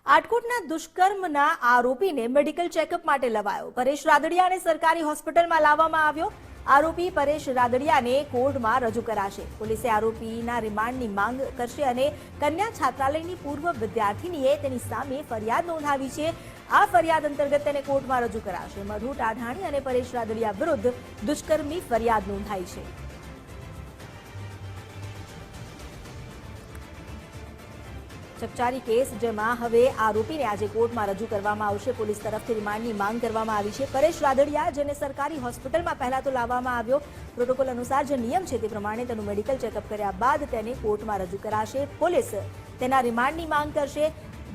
આટકોટના દુષ્કર્મના આરોપીને medical checkup માટે લવાયો। પરેશ રાદડિયાને સરકારી હોસ્પિટલમાં લાવવામાં આવ્યો। આરોપી પરેશ રાદડિયાને કોર્ટમાં રજૂ કરાશે। પોલીસે આરોપીના રિમાન્ડની માંગ કરશે અને કન્યા છાત્રાલયની પૂર્વ વિદ્યાર્થીનીએ તેની સામે ફરિયાદ નોંધાવી છે। આ ફરિયાદ અંતર્ગત તેને કોર્ટમાં રજૂ કરાશે। મધુ ટાઢાણી અને પરેશ રાદડિયા વિરુદ્ધ દુષ્કર્મની ફરિયાદ નોંધાઈ છે। ચકચારી કેસ જેમાં હવે આરોપીને આજે કોર્ટમાં રજૂ કરવામાં આવશે। પોલીસ તરફથી રિમાન્ડની માંગ કરવામાં આવી છે। પરેશ રાદડિયા જેને સરકારી હોસ્પિટલમાં પહેલા તો લાવવામાં આવ્યો, પ્રોટોકોલ અનુસાર જે નિયમ છે તે પ્રમાણે તેનું મેડિકલ ચેકઅપ કર્યા બાદ તેને કોર્ટમાં રજૂ કરાશે। પોલીસ તેના રિમાન્ડની માંગ કરશે।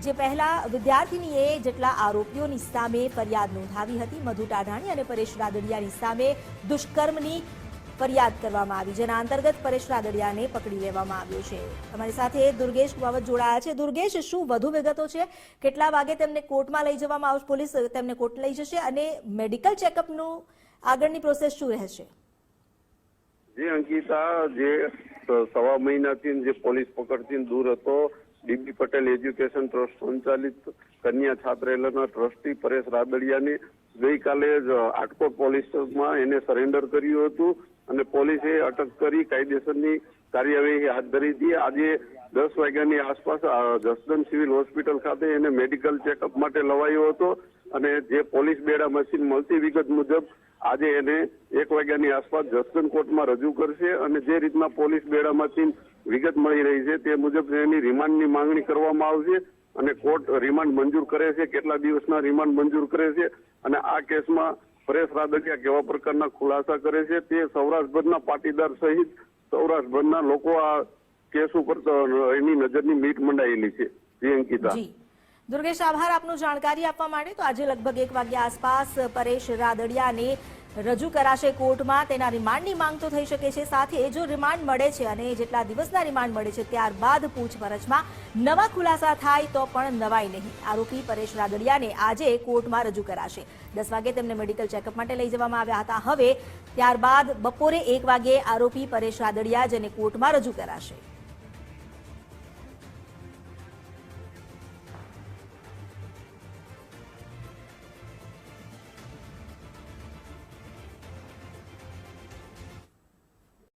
જે પહેલા વિદ્યાર્થીનીએ જેટલા આરોપીઓની સામે ફરિયાદ નોંધાવી હતી, મધુ ટાઢાણી અને પરેશ રાદડિયાની સામે દુષ્કર્મની ફરિયાદ કરવામાં આવી, જેના અંતર્ગત પરેશ રાદડિયાને પકડી લેવામાં આવ્યો છે। અમારી સાથે દુર્ગેશ બાવત જોડાયા છે। દુર્ગેશ, શું વધુ વિગતો છે? કેટલા વાગે તેમને કોર્ટમાં લઈ જવામાં આવશે? પોલીસ તેમને કોર્ટ લઈ જશે અને મેડિકલ ચેકઅપનું આગળની પ્રોસેસ શું રહેશે? જે અંકિતા, જે સવા મહિનાથી જે પોલીસ પકડથી દૂર હતો, ડીબી પટેલ એજ્યુકેશન ટ્રસ્ટ સંચાલિત કન્યા છાત્રાલયના ટ્રસ્ટી પરેશ રાદડિયાને ગઈકાલે જ આટકોટ પોલીસ સ્ટેશનમાં એને સરેન્ડર કર્યું હતું અને પોલીસે અટક કરી કાયદેસરની કાર્યવાહી હાથ ધરી હતી। આજે 10 વાગ્યાની આસપાસ જસદન સિવિલ હોસ્પિટલ ખાતે એને મેડિકલ ચેકઅપ માટે લવાયો હતો અને જે પોલીસ બેડા મશીન મળતી વિગત મુજબ આજે એને 1 વાગ્યાની આસપાસ જસદન કોર્ટમાં રજૂ કરશે અને જે રીતના પોલીસ બેડામાંથી વિગત મળી રહી છે તે મુજબ એની રિમાન્ડની માંગણી કરવામાં આવશે અને કોર્ટ રિમાન્ડ મંજૂર કરે છે, કેટલા દિવસના રિમાન્ડ મંજૂર કરે છે અને આ કેસમાં પરેશ રાદડિયા કેવા પ્રકારના ખુલાસા કરે છે તે સૌરાષ્ટ્રભરના પાટીદાર સહિત સૌરાષ્ટ્રભરના લોકો આ કેસ ઉપર એની નજરની મીટ મંડાયેલી છે। જી અંકિતા। દુર્ગેશ, આભાર આપનું જાણકારી આપવા માટે। તો આજે લગભગ 1 વાગ્યા આસપાસ પરેશ રાદડિયાને રજૂ કરાશે કોર્ટમાં। તેના રિમાન્ડની માંગ તો થઈ શકે છે, સાથે જો રિમાન્ડ મળે છે અને જેટલા દિવસના રિમાન્ડ મળે છે ત્યારબાદ પૂછપરછમાં નવા ખુલાસા થાય તો પણ નવાઈ નહીં। આરોપી પરેશ રાદડિયાને આજે કોર્ટમાં રજૂ કરાશે। 10 વાગે તેમને મેડિકલ ચેકઅપ માટે લઈ જવામાં આવ્યા હતા। હવે ત્યારબાદ બપોરે 1 વાગે આરોપી પરેશ રાદડિયા જેને કોર્ટમાં રજૂ કરાશે।